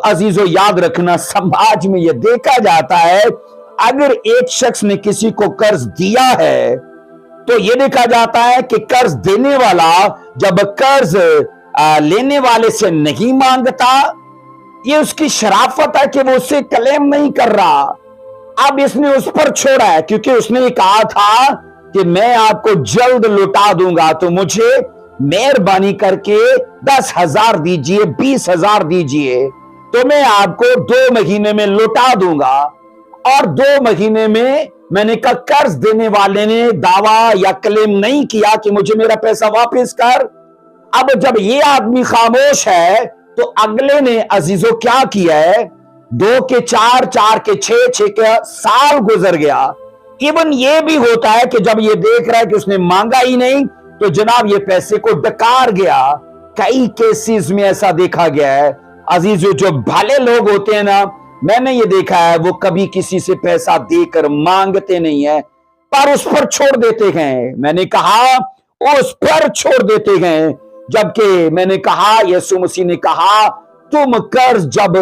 अजीजों याद रखना, समाज में यह देखा जाता है, अगर एक शख्स ने किसी को कर्ज दिया है तो यह देखा जाता है कि कर्ज देने वाला जब कर्ज लेने वाले से नहीं मांगता, ये उसकी शराफत है कि वो उससे क्लेम नहीं कर रहा। अब इसने उस पर छोड़ा है, क्योंकि उसने कहा था कि मैं आपको जल्द लौटा दूंगा, तो मुझे मेहरबानी करके 10,000 दीजिए, 20,000 दीजिए, तो मैं आपको 2 महीने में लौटा दूंगा। और 2 महीने में मैंने कहा, कर्ज देने वाले ने दावा या क्लेम नहीं किया कि मुझे मेरा पैसा वापस कर। अब जब ये आदमी खामोश है तो अगले ने अजीजों क्या किया है, 2 के 4, 4 के 6, 6 के साल गुजर गया। इवन ये भी होता है कि जब ये देख रहा है कि उसने मांगा ही नहीं तो जनाब ये पैसे को डकार गया। कई केसेस में ऐसा देखा गया है अजीजों। जो भले लोग होते हैं ना, मैंने ये देखा है, वो कभी किसी से पैसा देकर मांगते नहीं है, पर उस पर छोड़ देते हैं। मैंने कहा उस पर छोड़ देते हैं, जबकि मैंने कहा, यीशु मसीह ने कहा, तुम कर्ज जब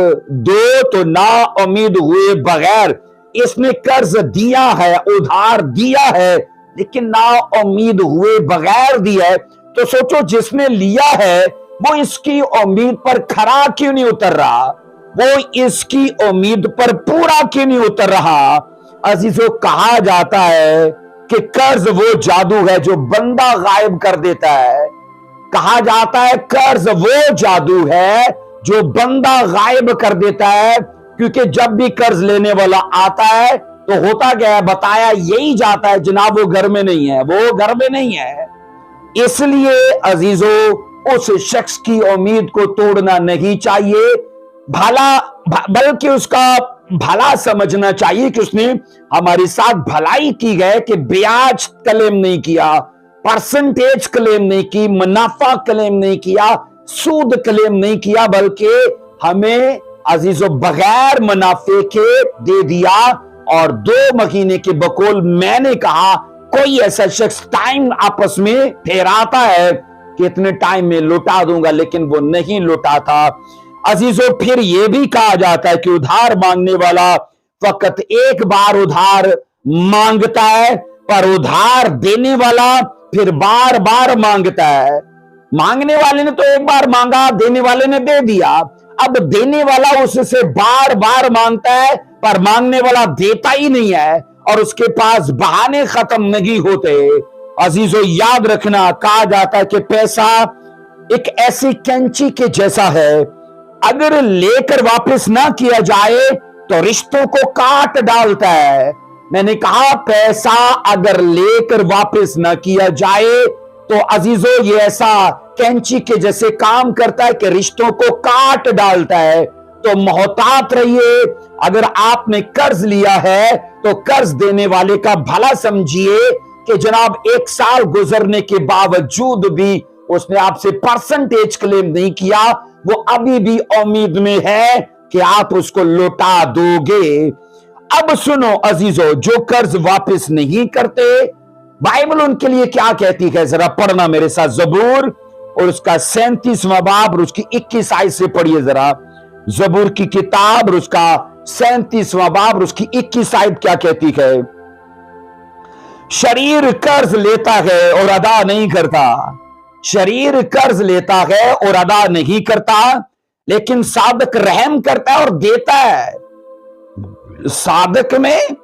दो तो ना उम्मीद हुए बगैर। इसने कर्ज दिया है, उधार दिया है, लेकिन ना उम्मीद हुए बगैर दिया है। तो सोचो, जिसने लिया है वो इसकी उम्मीद पर खरा क्यों नहीं उतर रहा, वो इसकी उम्मीद पर पूरा क्यों नहीं उतर रहा। अजीजों, कहा जाता है कि कर्ज वो जादू है जो बंदा गायब कर देता है। कहा जाता है कर्ज वो जादू है जो बंदा गायब कर देता है, क्योंकि जब भी कर्ज लेने वाला आता है तो होता क्या है, बताया यही जाता है, जनाब वो घर में नहीं है, वो घर में नहीं है। इसलिए अजीजों, उस शख्स की उम्मीद को तोड़ना नहीं चाहिए, बल्कि उसका भला समझना चाहिए कि उसने हमारे साथ भलाई की है, कि ब्याज क्लेम नहीं किया, परसेंटेज क्लेम नहीं की, मुनाफा क्लेम नहीं किया, सूद क्लेम नहीं किया, बल्कि हमें अजीजों बगैर मुनाफे के दे दिया। और 2 महीने के बकौल मैंने कहा, कोई ऐसा शख्स टाइम आपस में फेराता है कि इतने टाइम में लौटा दूंगा, लेकिन वो नहीं लौटाता। अजीजों, फिर यह भी कहा जाता है कि उधार मांगने वाला फकत एक बार उधार मांगता है, पर उधार देने वाला फिर बार बार मांगता है। मांगने वाले ने तो एक बार मांगा, देने वाले ने दे दिया। अब देने वाला उससे बार बार मांगता है, पर मांगने वाला देता ही नहीं है, और उसके पास बहाने खत्म नहीं होते। अजीजों, याद रखना, कहा जाता है कि पैसा एक ऐसी कैंची के जैसा है, अगर लेकर वापस ना किया जाए तो रिश्तों को काट डालता है। मैंने कहा, पैसा अगर लेकर वापस ना किया जाए तो अजीजों ये ऐसा कैंची के जैसे काम करता है कि रिश्तों को काट डालता है। तो मोहतात रहिए। अगर आपने कर्ज लिया है तो कर्ज देने वाले का भला समझिए कि जनाब 1 साल गुजरने के बावजूद भी उसने आपसे परसेंटेज क्लेम नहीं किया, वो अभी भी उम्मीद में है कि आप उसको लौटा दोगे। अब सुनो अजीजों, जो कर्ज वापस नहीं करते, बाइबल उनके लिए क्या कहती है, जरा पढ़ना मेरे साथ। जबूर और उसका 37वां बाब और उसकी 21 आयत से पढ़िए जरा। जबूर की किताब और उसका 37वां बाब और उसकी 21 आयत क्या कहती है। शरीर कर्ज लेता है और अदा नहीं करता, शरीर कर्ज लेता है और अदा नहीं करता, लेकिन सादक रहम करता है और देता है। सादक में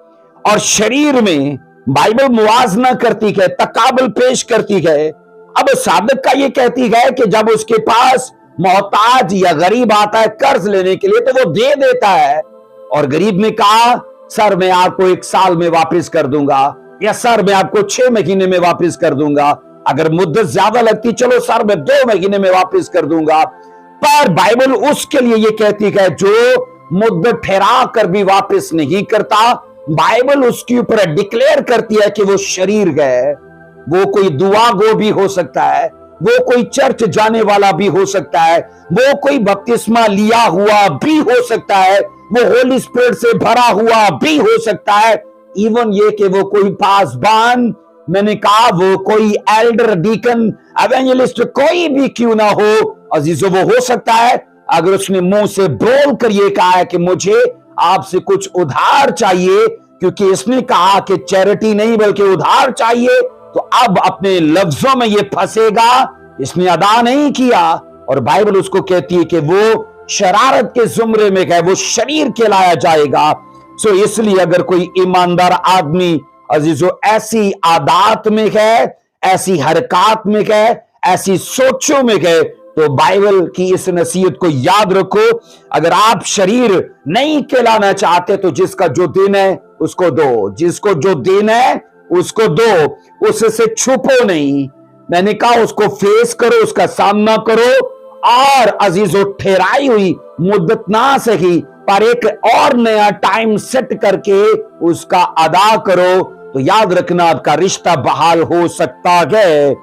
और शरीर में बाइबल मुआजना करती है, तकाबल पेश करती है। अब सादक का ये कहती है कि जब उसके पास मोहताज या गरीब आता है कर्ज लेने के लिए तो वो दे देता है, और गरीब ने कहा सर मैं आपको 1 साल में वापस कर दूंगा, या सर मैं आपको 6 महीने में वापस कर दूंगा, अगर मुद्दत ज्यादा लगती चलो सर मैं 2 महीने में वापस कर दूंगा। पर बाइबल उसके लिए ये कहती है जो मुद्दत ठहरा कर भी वापस नहीं करता, बाइबल उसके ऊपर डिक्लेयर करती है कि वो शरीर है। वो कोई दुआ गो भी हो सकता है, वो कोई चर्च जाने वाला भी हो सकता है, वो कोई बपतिस्मा लिया हुआ भी हो सकता है, वो होली स्पिरिट से भरा हुआ भी हो सकता है, इवन ये कि वो कोई पासबान, मैंने कहा वो कोई एल्डर, डीकन, एवेंजलिस्ट कोई भी क्यों ना हो अजीजों, वो हो सकता है अगर उसने मुंह से बोल कर ये कहा है कि मुझे आपसे कुछ उधार चाहिए, क्योंकि इसने कहा कि चैरिटी नहीं बल्कि उधार चाहिए, तो अब अपने लफ्जों में ये फंसेगा, इसने अदा नहीं किया, और बाइबल उसको कहती है कि वो शरारत के जुमरे में है, वो शरीर कहलाया जाएगा। सो इसलिए अगर कोई ईमानदार आदमी अजीजो ऐसी आदात में है, ऐसी हरकत में है, ऐसी सोचों में है, तो बाइबल की इस नसीहत को याद रखो, अगर आप शरीर नहीं कहलाना चाहते तो जिसका जो दिन है उसको दो, जिसको जो दिन है उसको दो, उससे छुपो नहीं। मैंने कहा उसको फेस करो, उसका सामना करो, और अजीजों ठहराई हुई मुद्दत ना सही पर एक और नया टाइम सेट करके उसका अदा करो, तो याद रखना आपका रिश्ता बहाल हो सकता है।